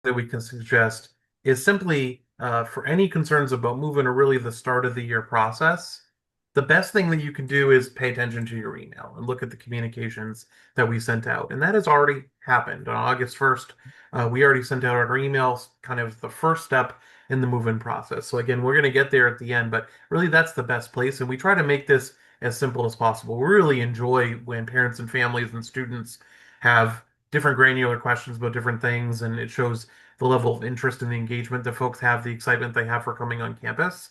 that we can suggest is simply for any concerns about moving or really the start of the year process, the best thing that you can do is pay attention to your email and look at the communications that we sent out. And that has already happened. On August 1st, we already sent out our emails, kind of the first step in the move-in process. So again, we're going to get there at the end, but really that's the best place. And we try to make this as simple as possible. We really enjoy when parents and families and students have different granular questions about different things, and it shows the level of interest and the engagement that folks have, the excitement they have for coming on campus.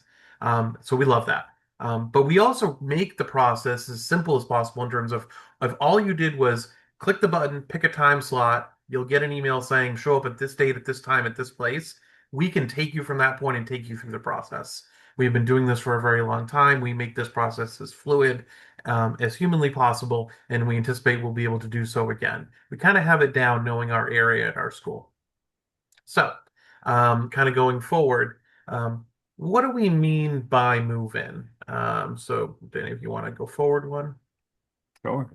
So we love that. But we also make the process as simple as possible in terms of if all you did was click the button, pick a time slot, you'll get an email saying show up at this date, at this time, at this place. We can take you from that point and take you through the process. We've been doing this for a very long time. We make this process as fluid as humanly possible, and we anticipate we'll be able to do so again. We kind of have it down knowing our area at our school. So, kind of going forward, what do we mean by move in? So, Danny, if you want to go forward one. Sure.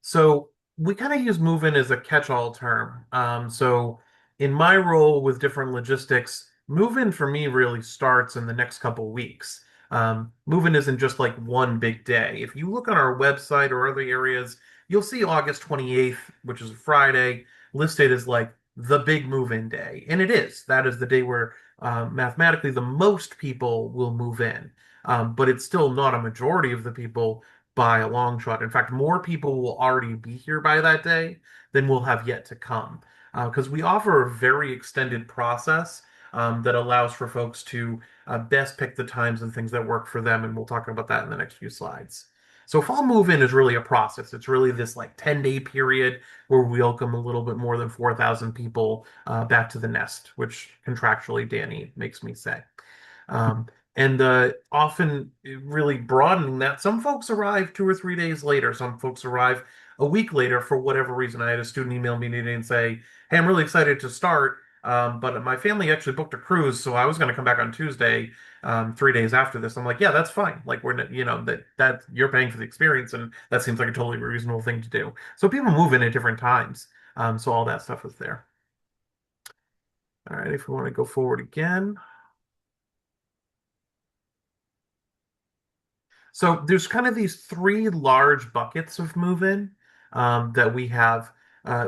So we kind of use move in as a catch-all term. So in my role with different logistics, move in for me really starts in the next couple weeks. Move in isn't just like one big day. If you look on our website or other areas, you'll see August 28th, which is a Friday, listed as like the big move-in day. And it is. That is the day where mathematically the most people will move in. But it's still not a majority of the people by a long shot. In fact, more people will already be here by that day than will have yet to come. Because we offer a very extended process that allows for folks to best pick the times and things that work for them. And we'll talk about that in the next few slides. So fall move in is really a process. It's really this like 10-day period where we welcome a little bit more than 4,000 people back to the nest, which contractually Danny makes me say. Um, and often really broadening that. Some folks arrive 2 or 3 days later. Some folks arrive a week later for whatever reason. I had a student email me today and say, "Hey, I'm really excited to start, but my family actually booked a cruise, so I was going to come back on Tuesday, 3 days after this." I'm like, "Yeah, that's fine. Like that you're paying for the experience, and that seems like a totally reasonable thing to do." So people move in at different times. So all that stuff is there. All right, if we want to go forward again. So there's kind of these three large buckets of move-in that we have.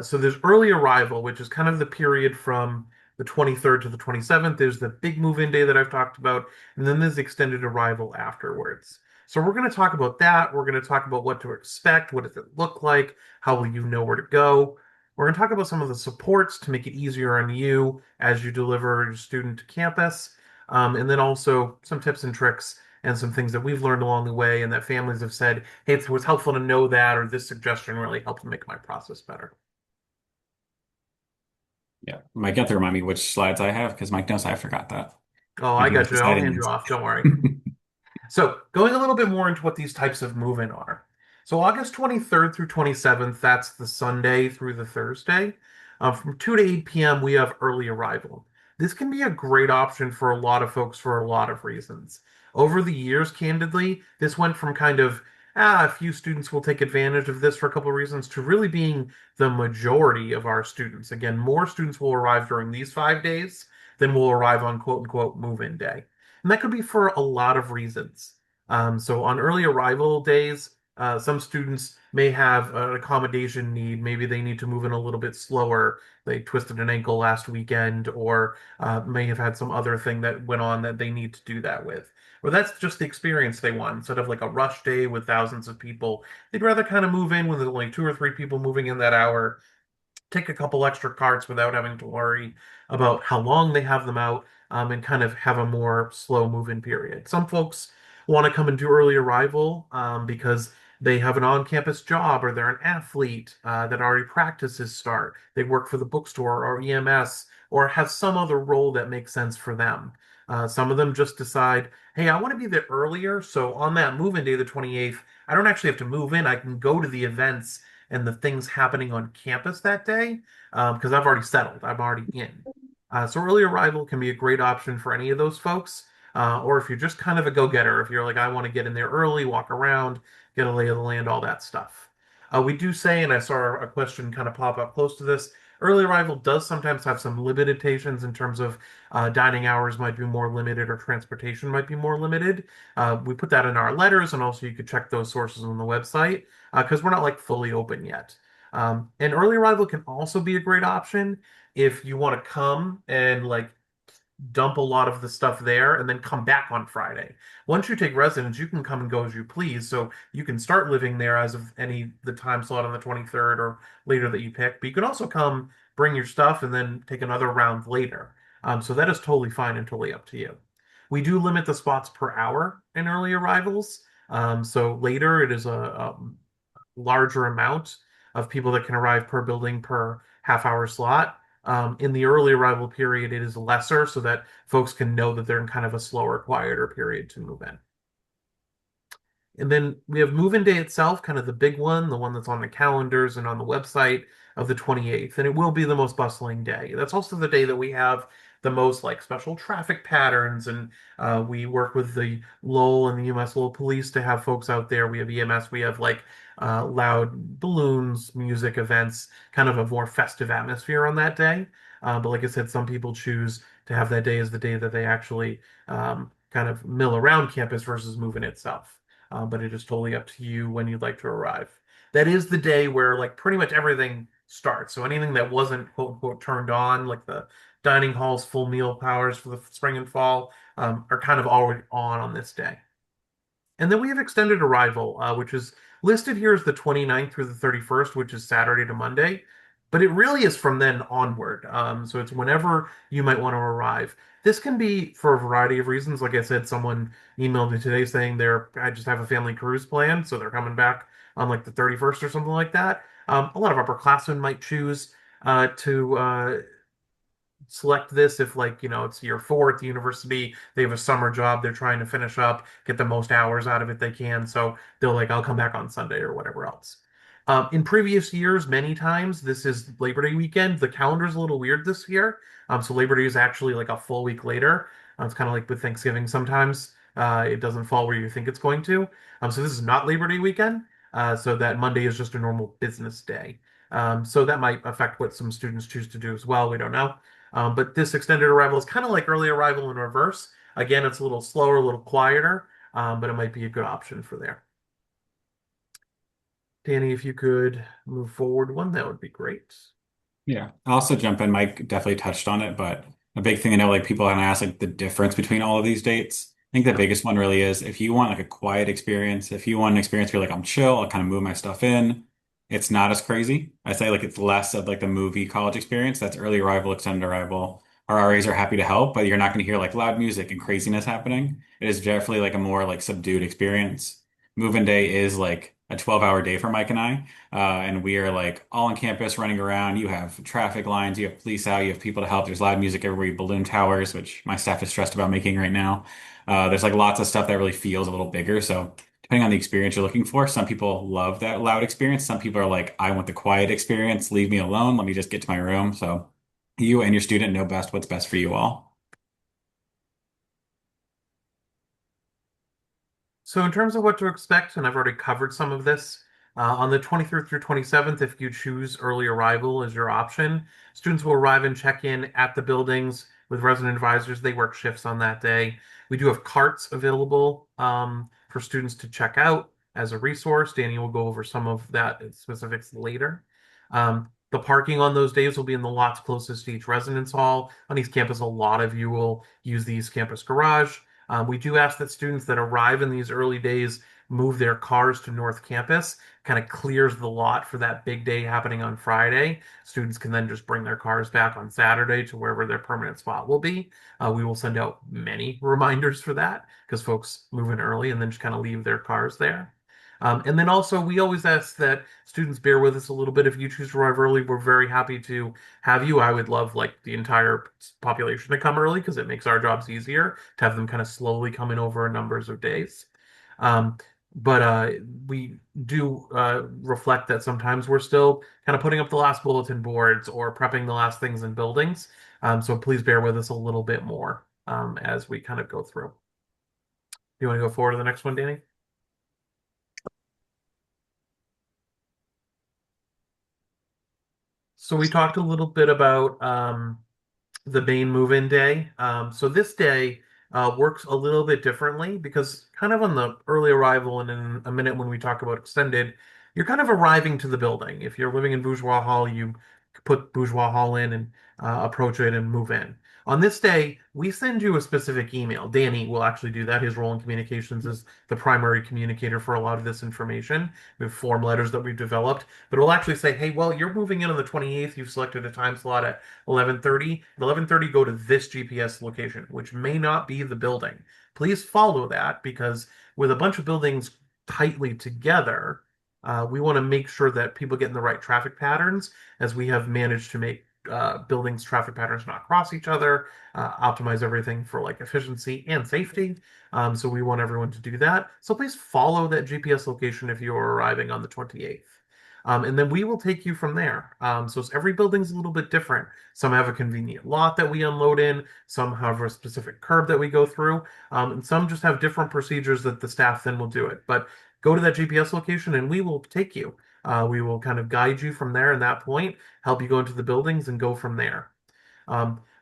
So there's early arrival, which is kind of the period from the 23rd to the 27th. There's the big move-in day that I've talked about, and then there's extended arrival afterwards. So we're going to talk about that. We're going to talk about what to expect. What does it look like? How will you know where to go? We're going to talk about some of the supports to make it easier on you as you deliver your student to campus, and then also some tips and tricks and some things that we've learned along the way and that families have said, hey, it was helpful to know that, or this suggestion really helped make my process better. Yeah. Mike, you have to remind me which slides I have because Mike knows I forgot that. Oh, I I do have got the you. I'll slide hand you names. off. Don't worry. So, going a little bit more into what these types of move-in are. So, August 23rd through 27th, that's the Sunday through the Thursday. From 2 to 8 p.m., we have early arrival. This can be a great option for a lot of folks for a lot of reasons. Over the years, candidly, this went from kind of, a few students will take advantage of this for a couple of reasons to really being the majority of our students. Again, more students will arrive during these 5 days than will arrive on quote unquote move-in day. And that could be for a lot of reasons. So on early arrival days, some students may have an accommodation need. Maybe they need to move in a little bit slower. They twisted an ankle last weekend, or may have had some other thing that went on that they need to do that with. Or that's just the experience they want. Instead of like a rush day with thousands of people, they'd rather kind of move in when there's only 2 or 3 people moving in that hour, take a couple extra carts without having to worry about how long they have them out, and kind of have a more slow move-in period. Some folks want to come and do early arrival because they have an on-campus job or they're an athlete that already practices start. They work for the bookstore or EMS or have some other role that makes sense for them. Some of them just decide, hey, I want to be there earlier. So on that move-in day, the 28th, I don't actually have to move in. I can go to the events and the things happening on campus that day because I've already settled. I'm already in. So early arrival can be a great option for any of those folks. Or if you're just kind of a go-getter, if you're like, I want to get in there early, walk around, get a lay of the land, all that stuff. We do say, and I saw a question kind of pop up close to this, early arrival does sometimes have some limitations in terms of dining hours might be more limited or transportation might be more limited. We put that in our letters, and also you could check those sources on the website because we're not like fully open yet. And early arrival can also be a great option if you want to come and like dump a lot of the stuff there and then come back on Friday. Once you take residence, you can come and go as you please. So you can start living there as of any the time slot on the 23rd or later that you pick. But you can also come, bring your stuff, and then take another round later. So that is totally fine and totally up to you. We do limit the spots per hour in early arrivals. So later it is a larger amount of people that can arrive per building per half-hour slot. In the early arrival period, it is lesser so that folks can know that they're in kind of a slower, quieter period to move in. And then we have move-in day itself, kind of the big one, the one that's on the calendars and on the website of the 28th. And it will be the most bustling day. That's also the day that we have the most like special traffic patterns. And we work with the Lowell and the UMass Lowell police to have folks out there. We have EMS, we have like loud balloons, music events, kind of a more festive atmosphere on that day. But like I said, some people choose to have that day as the day that they actually kind of mill around campus versus move in itself, but it is totally up to you when you'd like to arrive. That is the day where like pretty much everything starts. So anything that wasn't quote unquote turned on, like the dining halls, full meal powers for the spring and fall, are kind of already on this day. And then we have extended arrival, which is listed here as the 29th through the 31st, which is Saturday to Monday. But it really is from then onward. So it's whenever you might want to arrive. This can be for a variety of reasons. Like I said, someone emailed me today saying I just have a family cruise planned, so they're coming back on like the 31st or something like that. A lot of upperclassmen might choose to select this if like it's year four at the university, they have a summer job they're trying to finish up, get the most hours out of it they can, so they'll like I'll come back on Sunday or whatever else. In previous years, many times this is Labor Day weekend. The calendar's a little weird this year, so Labor Day is actually like a full week later. It's kind of like with Thanksgiving sometimes, it doesn't fall where you think it's going to. So this is not Labor Day weekend, so that Monday is just a normal business day. So that might affect what some students choose to do as well, we don't know. But this extended arrival is kind of like early arrival in reverse. Again, it's a little slower, a little quieter, but it might be a good option for there. Danny, if you could move forward one, that would be great. Yeah. I'll also jump in. Mike definitely touched on it, but a big thing I know, like people kind of ask like the difference between all of these dates. I think the Yep. biggest one really is if you want like a quiet experience, if you want an experience where like I'm chill, I'll kind of move my stuff in. It's not as crazy. I say like it's less of like the movie college experience. That's early arrival, extended arrival. Our RAs are happy to help, but you're not going to hear like loud music and craziness happening. It is definitely like a more like subdued experience. Move-in day is like a 12-hour day for Mike and I. And we are like all on campus running around. You have traffic lines, you have police out, you have people to help. There's loud music everywhere, you balloon towers, which my staff is stressed about making right now. There's like lots of stuff that really feels a little bigger. So depending on the experience you're looking for, some people love that loud experience. Some people are like, I want the quiet experience. Leave me alone. Let me just get to my room. So you and your student know best what's best for you all. So in terms of what to expect, and I've already covered some of this, on the 23rd through 27th, if you choose early arrival as your option, students will arrive and check in at the buildings with resident advisors. They work shifts on that day. We do have carts available for students to check out as a resource. Danny will go over some of that specifics later. The parking on those days will be in the lots closest to each residence hall. On East Campus, a lot of you will use the East Campus garage. We do ask that students that arrive in these early days move their cars to North Campus, kind of clears the lot for that big day happening on Friday. Students can then just bring their cars back on Saturday to wherever their permanent spot will be. We will send out many reminders for that because folks move in early and then just kind of leave their cars there. And then also, we always ask that students bear with us a little bit. If you choose to arrive early, we're very happy to have you. I would love like the entire population to come early because it makes our jobs easier to have them kind of slowly come in over numbers of days. Um, but we do reflect that sometimes we're still kind of putting up the last bulletin boards or prepping the last things in buildings. So please bear with us a little bit more as we kind of go through. You want to go forward to the next one, Danny? So we talked a little bit about the main move-in day. So this day works a little bit differently because kind of on the early arrival and in a minute when we talk about extended, you're kind of arriving to the building. If you're living in Bourgeois Hall, you put Bourgeois Hall in and approach it and move in. On this day, we send you a specific email. Danny will actually do that. His role in communications is the primary communicator for a lot of this information. We have form letters that we've developed, but it will actually say, hey, well, you're moving in on the 28th. You've selected a time slot at 11:30. At 11:30, go to this GPS location, which may not be the building. Please follow that because with a bunch of buildings tightly together, we want to make sure that people get in the right traffic patterns as we have managed to make buildings traffic patterns not cross each other, optimize everything for like efficiency and safety. So we want everyone to do that. So please follow that GPS location if you are arriving on the 28th. And then we will take you from there. So every building's a little bit different. Some have a convenient lot that we unload in, some have a specific curb that we go through, and some just have different procedures that the staff then will do it. But go to that GPS location and we will take you. We will kind of guide you from there in that point, help you go into the buildings and go from there.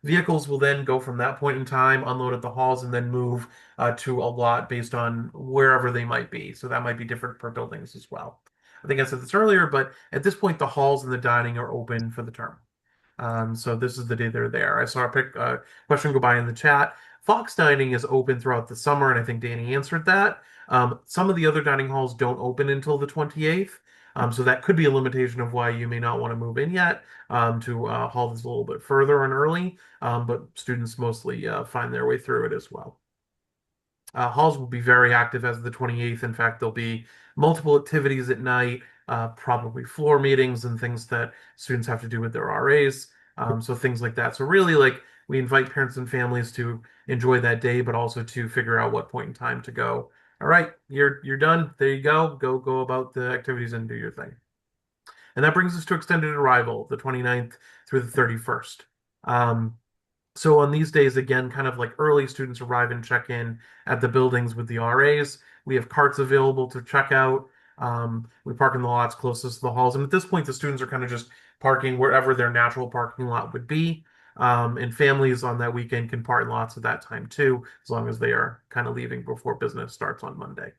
Vehicles will then go from that point in time, unload at the halls, and then move to a lot based on wherever they might be. So that might be different per buildings as well. I think I said this earlier, but at this point, the halls and the dining are open for the term. So this is the day they're there. I saw a question go by in the chat. Fox Dining is open throughout the summer, and I think Danny answered that. Some of the other dining halls don't open until the 28th. So that could be a limitation of why you may not want to move in yet to hall that's a little bit further and early. But students mostly find their way through it as well. Halls will be very active as of the 28th. In fact, there'll be multiple activities at night, probably floor meetings and things that students have to do with their RAs. So things like that. So really, like we invite parents and families to enjoy that day, but also to figure out what point in time to go. All right, you're done. There you go. Go about the activities and do your thing. And that brings us to extended arrival, the 29th through the 31st. Um, so on these days, again, kind of like early students arrive and check in at the buildings with the RAs. We have carts available to check out. We park in the lots closest to the halls. And at this point, the students are kind of just parking wherever their natural parking lot would be. And families on that weekend can park in lots at that time too, as long as they are kind of leaving before business starts on Monday.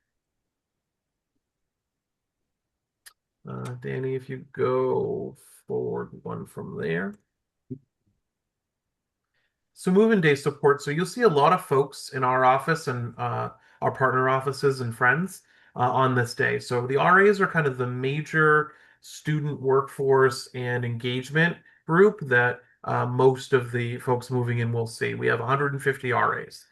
Danny, if you go forward one from there. So move-in day support. So you'll see a lot of folks in our office and our partner offices and friends on this day. So the RAs are kind of the major student workforce and engagement group that most of the folks moving in will see. We have 150 RAs.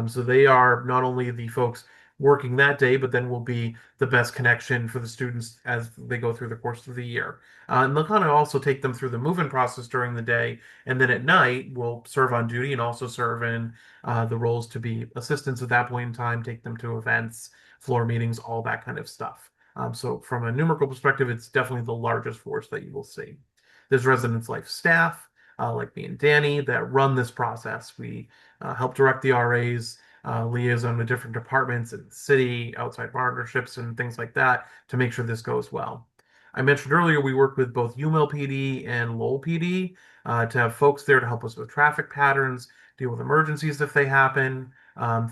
So they are not only the folks working that day, but then will be the best connection for the students as they go through the course of the year. And they'll kind of also take them through the move-in process during the day and then at night, we'll serve on duty and also serve in the roles to be assistants at that point in time, take them to events, floor meetings, all that kind of stuff. So from a numerical perspective, it's definitely the largest force that you will see. There's residence life staff, like me and Danny, that run this process. We help direct the RAs, liaison with different departments in the city, outside partnerships, and things like that to make sure this goes well. I mentioned earlier we work with both UMass PD and Lowell PD to have folks there to help us with traffic patterns, deal with emergencies if they happen,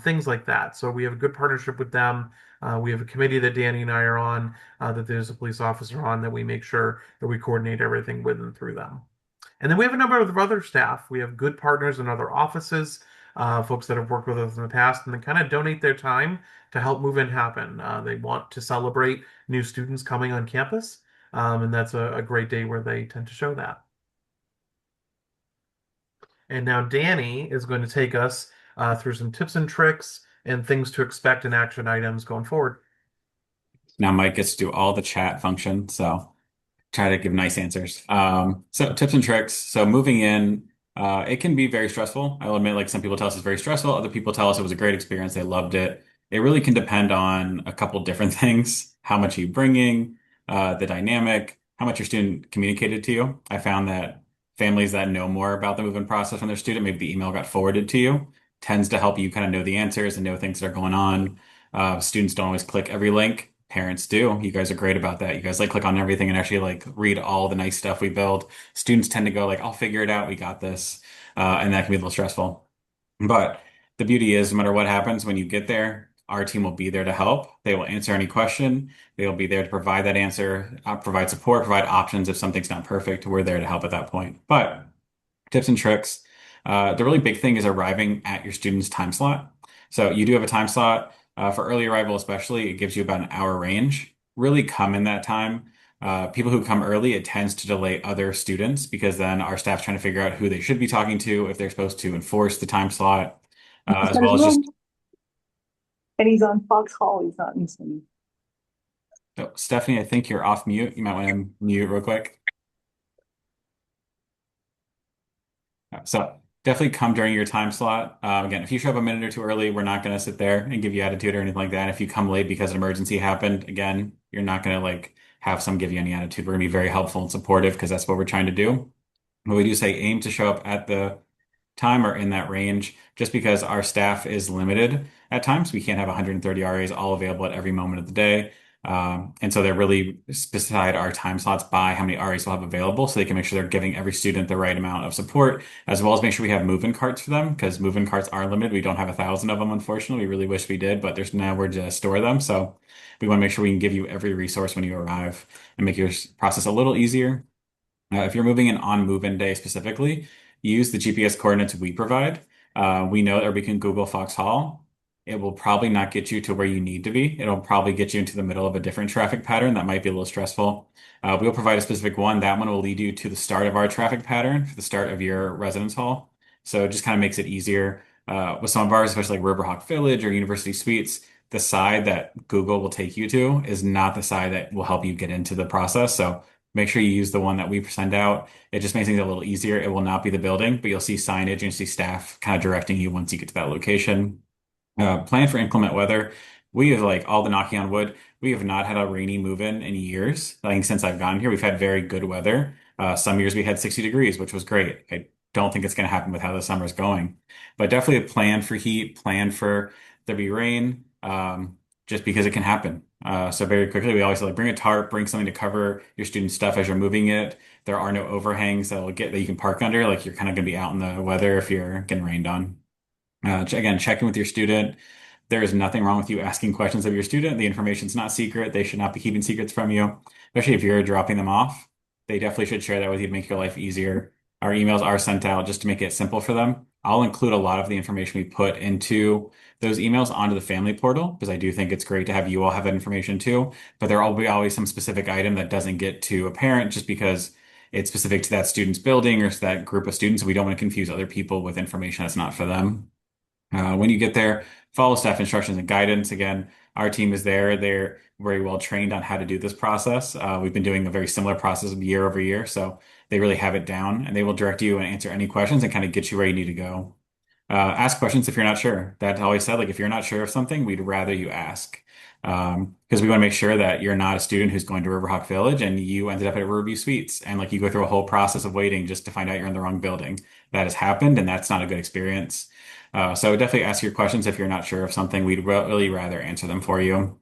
things like that. So we have a good partnership with them. We have a committee that Danny and I are on, that there's a police officer on, that we make sure that we coordinate everything with and through them. And then we have a number of other staff. We have good partners in other offices, folks that have worked with us in the past, and they kind of donate their time to help move in happen. They want to celebrate new students coming on campus, and that's a great day where they tend to show that. And now Danny is going to take us through some tips and tricks and things to expect in action items going forward. Now Mike gets to do all the chat function, so try to give nice answers. So tips and tricks. So moving in, it can be very stressful. I'll admit, like some people tell us it's very stressful. Other people tell us it was a great experience. They loved it. It really can depend on a couple different things. How much are you bringing, the dynamic, how much your student communicated to you. I found that families that know more about the move-in process from their student, maybe the email got forwarded to you, tends to help you kind of know the answers and know things that are going on. Students don't always click every link. parents do. You guys are great about that. You guys like click on everything and actually like read all the nice stuff we build. Students tend to go like, I'll figure it out. We got this. And that can be a little stressful. But the beauty is, no matter what happens when you get there, our team will be there to help. They will answer any question. They will be there to provide that answer, provide support, provide options if something's not perfect. We're there to help at that point. But tips and tricks. The really big thing is arriving at your student's time slot. So you do have a time slot for early arrival, especially. It gives you about an hour range. Really come in that time. People who come early, it tends to delay other students because then our staff's trying to figure out who they should be talking to, if they're supposed to enforce the time slot, He's as got well his as just room, and he's on Fox Hall. He's not listening. oh, Stephanie, I think you're off mute. You might want to mute real quick. So definitely come during your time slot. Again, if you show up a minute or two early, we're not going to sit there and give you attitude or anything like that. If you come late because an emergency happened, again, you're not going to like have some give you any attitude. We're going to be very helpful and supportive because that's what we're trying to do. But we do say aim to show up at the time or in that range, just because our staff is limited at times. We can't have 130 RAs all available at every moment of the day. And so they're really specified our time slots by how many RAs we'll have available so they can make sure they're giving every student the right amount of support, as well as make sure we have move-in carts for them because move-in carts are limited. We don't have 1,000 of them, unfortunately. We really wish we did, but there's nowhere to store them. So we want to make sure we can give you every resource when you arrive and make your process a little easier. If you're moving in on move-in day specifically, use the GPS coordinates we provide. We know that we can Google Fox Hall. It will probably not get you to where you need to be. It'll probably get you into the middle of a different traffic pattern that might be a little stressful. We'll provide a specific one. That one will lead you to the start of our traffic pattern for the start of your residence hall. So it just kind of makes it easier. With some of ours, especially like Riverhawk Village or University Suites, the side that Google will take you to is not the side that will help you get into the process. So make sure you use the one that we send out. It just makes things a little easier. It will not be the building, but you'll see signage and you'll see staff kind of directing you once you get to that location. Plan for inclement weather. We have like all the knocking on wood. We have not had a rainy move-in in years. I think since I've gotten here, we've had very good weather. Some years we had 60 degrees, which was great. I don't think it's going to happen with how the summer's going, but definitely a plan for heat, plan for there be rain, just because it can happen. So very quickly, we always say, like bring a tarp, bring something to cover your student stuff as you're moving it. There are no overhangs that you can park under. Like you're kind of going to be out in the weather if you're getting rained on. Again, check in with your student. There is nothing wrong with you asking questions of your student. The information's not secret. They should not be keeping secrets from you, especially if you're dropping them off. They definitely should share that with you to make your life easier. Our emails are sent out just to make it simple for them. I'll include a lot of the information we put into those emails onto the family portal because I do think it's great to have you all have that information too. But there will be always some specific item that doesn't get to a parent just because it's specific to that student's building or to that group of students. We don't want to confuse other people with information that's not for them. When you get there, follow staff instructions and guidance. Again, our team is there. They're very well trained on how to do this process. We've been doing a very similar process year over year, so they really have it down, and they will direct you and answer any questions and kind of get you where you need to go. Ask questions if you're not sure. That's always said, like if you're not sure of something, we'd rather you ask. Because we want to make sure that you're not a student who's going to Riverhawk Village and you ended up at Riverview Suites and like you go through a whole process of waiting just to find out you're in the wrong building. That has happened and that's not a good experience. So definitely ask your questions if you're not sure of something. We'd really rather answer them for you.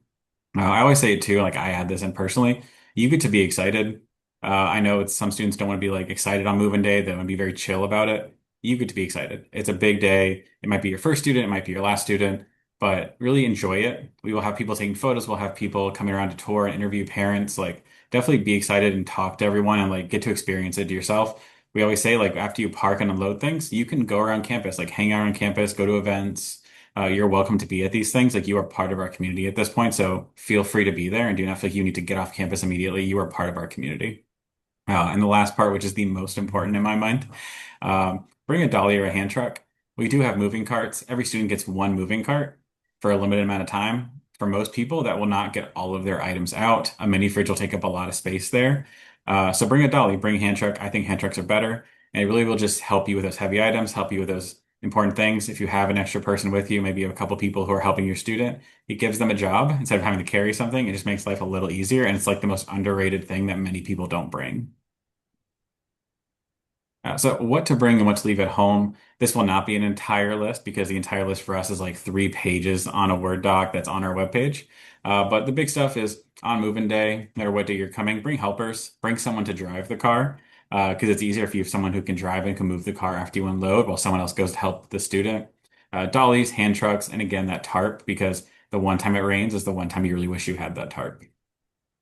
I always say it too, like I had this in personally, you get to be excited. I know some students don't want to be like excited on moving day. They want to be very chill about it. You get to be excited. It's a big day. It might be your first student. It might be your last student, but really enjoy it. We will have people taking photos. We'll have people coming around to tour and interview parents. Like definitely be excited and talk to everyone and like get to experience it yourself. We always say like after you park and unload things, you can go around campus, like hang out on campus, go to events. You're welcome to be at these things. Like you are part of our community at this point, so feel free to be there and do not feel like you need to get off campus immediately. You are part of our community. And the last part, which is the most important in my mind, bring a dolly or a hand truck. We do have moving carts. Every student gets one moving cart for a limited amount of time. For most people, that will not get all of their items out. A mini fridge will take up a lot of space there. So bring a dolly, bring a hand truck. I think hand trucks are better. And it really will just help you with those heavy items, help you with those important things. If you have an extra person with you, maybe you have a couple people who are helping your student, it gives them a job instead of having to carry something. It just makes life a little easier. And it's like the most underrated thing that many people don't bring. So what to bring and what to leave at home. This will not be an entire list because the entire list for us is like 3 pages on a Word doc that's on our webpage. But the big stuff is on move-in day, no matter what day you're coming, bring helpers, bring someone to drive the car, because it's easier if you have someone who can drive and can move the car after you unload while someone else goes to help the student. Dollies, hand trucks, and again, that tarp, because the one time it rains is the one time you really wish you had that tarp.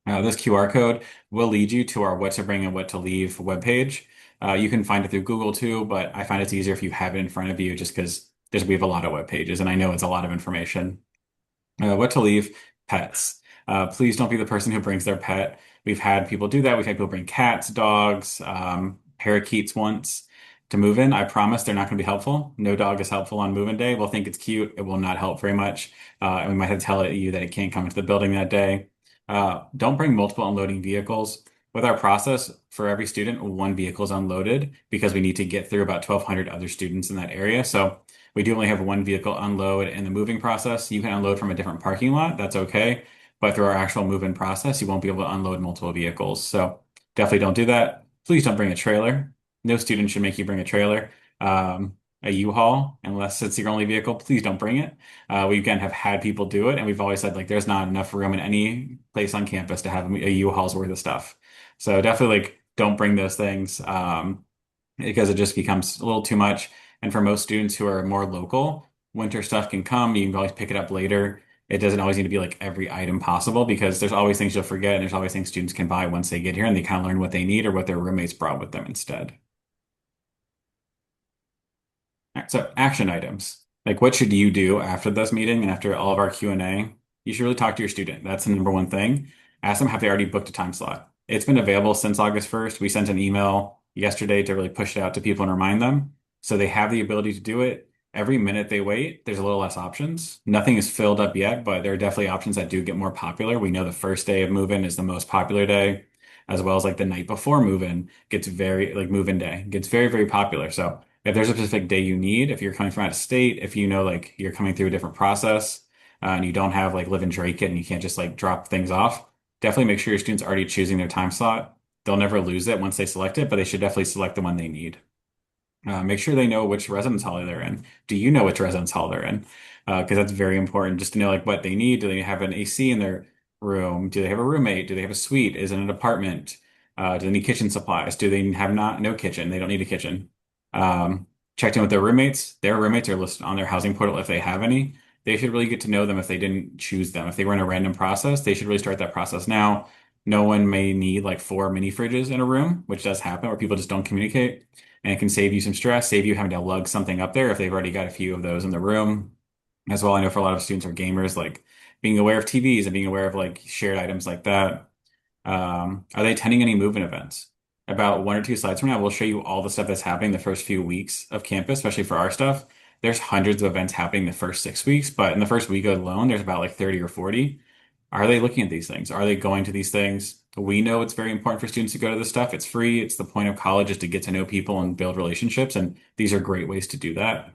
This QR code will lead you to our what to bring and what to leave webpage. You can find it through Google too, but I find it's easier if you have it in front of you just because we have a lot of web pages and I know it's a lot of information. What to leave? Pets. Please don't be the person who brings their pet. We've had people do that. We've had people bring cats, dogs, parakeets once to move in. I promise they're not going to be helpful. No dog is helpful on move-in day. We'll think it's cute. It will not help very much. And we might have to tell you that it can't come into the building that day. Don't bring multiple unloading vehicles. With our process, for every student, one vehicle is unloaded because we need to get through about 1,200 other students in that area. So we do only have one vehicle unload in the moving process. You can unload from a different parking lot. That's okay. But through our actual move-in process, you won't be able to unload multiple vehicles. So definitely don't do that. Please don't bring a trailer. No student should make you bring a trailer. A U-Haul, unless it's your only vehicle, please don't bring it. We again have had people do it, and we've always said like there's not enough room in any place on campus to have a U-Haul's worth of stuff. So definitely like don't bring those things because it just becomes a little too much. And for most students who are more local, winter stuff can come. You can always pick it up later. It doesn't always need to be like every item possible because there's always things you'll forget, and there's always things students can buy once they get here and they kind of learn what they need or what their roommates brought with them instead. All right, so action items. Like what should you do after this meeting and after all of our Q&A? You should really talk to your student. That's the number one thing. Ask them, have they already booked a time slot? It's been available since August 1st. We sent an email yesterday to really push it out to people and remind them. So they have the ability to do it. Every minute they wait, there's a little less options. Nothing is filled up yet, but there are definitely options that do get more popular. We know the first day of move-in is the most popular day, as well as like the night before move-in gets very, like move-in day gets very, very popular. So if there's a specific day you need, if you're coming from out of state, if you know like you're coming through a different process and you don't have like live in Drake it and you can't just like drop things off, definitely make sure your students are already choosing their time slot. They'll never lose it once they select it, but they should definitely select the one they need. Make sure they know which residence hall they're in. Do you know which residence hall they're in? Because that's very important just to know like what they need. Do they have an AC in their room? Do they have a roommate? Do they have a suite? Is it an apartment? Do they need kitchen supplies? Do they have no kitchen? They don't need a kitchen. Um, Checked in with their roommates. Their roommates are listed on their housing portal if they have any. They should really get to know them if they didn't choose them. If they were in a random process, they should really start that process now. No one may need like 4 mini fridges in a room, which does happen where people just don't communicate. And it can save you some stress, save you having to lug something up there if they've already got a few of those in the room. As well, I know for a lot of students or gamers, like being aware of TVs and being aware of like shared items like that. Are they attending any movement events? About 1 or 2 slides from now, we'll show you all the stuff that's happening the first few weeks of campus, especially for our stuff. There's hundreds of events happening the first 6 weeks, but in the first week alone, there's about like 30 or 40. Are they looking at these things? Are they going to these things? We know it's very important for students to go to this stuff. It's free. It's the point of college is to get to know people and build relationships, and these are great ways to do that.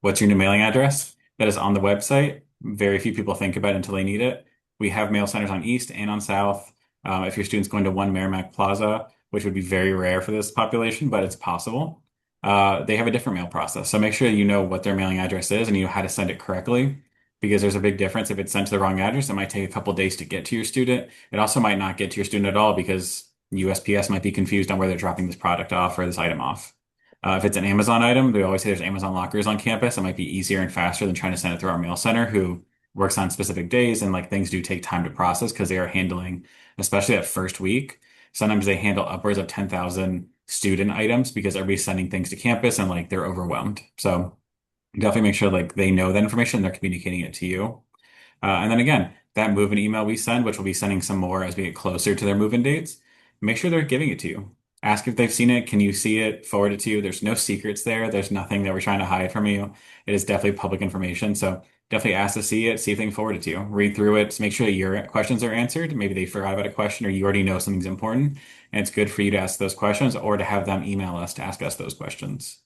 What's your new mailing address? That is on the website. Very few people think about it until they need it. We have mail centers on East and on South. If your student's going to one Merrimack Plaza, which would be very rare for this population, but it's possible, they have a different mail process. So make sure you know what their mailing address is and you know how to send it correctly, because there's a big difference. If it's sent to the wrong address, it might take a couple days to get to your student. It also might not get to your student at all because USPS might be confused on where they're dropping this product off or this item off. If it's an Amazon item, we always say there's Amazon lockers on campus. It might be easier and faster than trying to send it through our mail center, who works on specific days. And like things do take time to process because they are handling, especially that first week. Sometimes they handle upwards of 10,000 student items because everybody's sending things to campus and like they're overwhelmed. So definitely make sure like they know that information, they're communicating it to you. And then again, that move-in email we send, which we'll be sending some more as we get closer to their move-in dates, make sure they're giving it to you. Ask if they've seen it. Can you see it? Forward it to you. There's no secrets there. There's nothing that we're trying to hide from you. It is definitely public information. So definitely ask to see it, see if they can forward it to you. Read through it to make sure that your questions are answered. Maybe they forgot about a question or you already know something's important. And it's good for you to ask those questions or to have them email us to ask us those questions.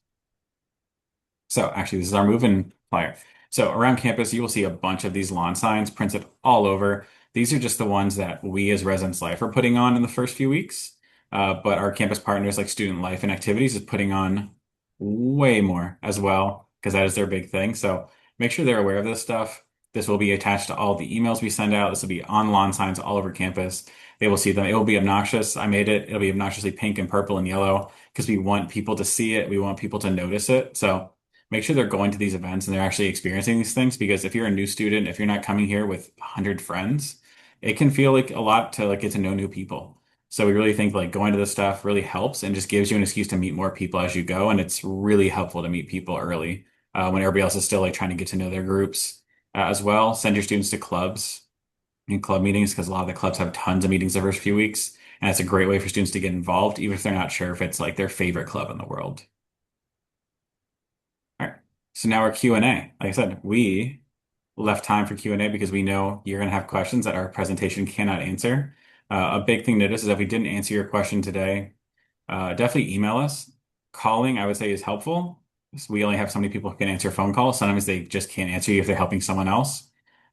So actually, this is our move-in flyer. So around campus, you will see a bunch of these lawn signs printed all over. These are just the ones that we as Residence Life are putting on in the first few weeks. But our campus partners like Student Life and Activities is putting on way more as well because that is their big thing. So make sure they're aware of this stuff. This will be attached to all the emails we send out. This will be on lawn signs all over campus. They will see them. It will be obnoxious. I made it. It'll be obnoxiously pink and purple and yellow because we want people to see it. We want people to notice it. So make sure they're going to these events and they're actually experiencing these things because if you're a new student, if you're not coming here with 100 friends, it can feel like a lot to like get to know new people. So we really think like going to this stuff really helps and just gives you an excuse to meet more people as you go. And it's really helpful to meet people early when everybody else is still like trying to get to know their groups as well. Send your students to clubs and club meetings because a lot of the clubs have tons of meetings the first few weeks. And it's a great way for students to get involved, even if they're not sure if it's like their favorite club in the world. All right. So now our Q&A. Like I said, we left time for Q&A because we know you're going to have questions that our presentation cannot answer. A big thing to notice is if we didn't answer your question today, definitely email us. Calling, I would say, is helpful. We only have so many people who can answer phone calls. Sometimes they just can't answer you if they're helping someone else.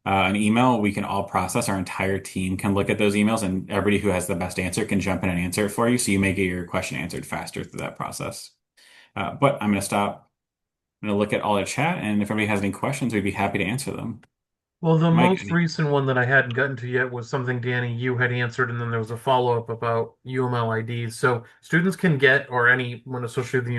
An email, we can all process. Our entire team can look at those emails, and everybody who has the best answer can jump in and answer it for you. So you may get your question answered faster through that process. But I'm going to stop. I'm going to look at all the chat, and if anybody has any questions, we'd be happy to answer them. Well, the Mike, most recent one that I hadn't gotten to yet was something, Danny, you had answered, and then there was a follow-up about UML IDs. So students can get, or anyone associated with the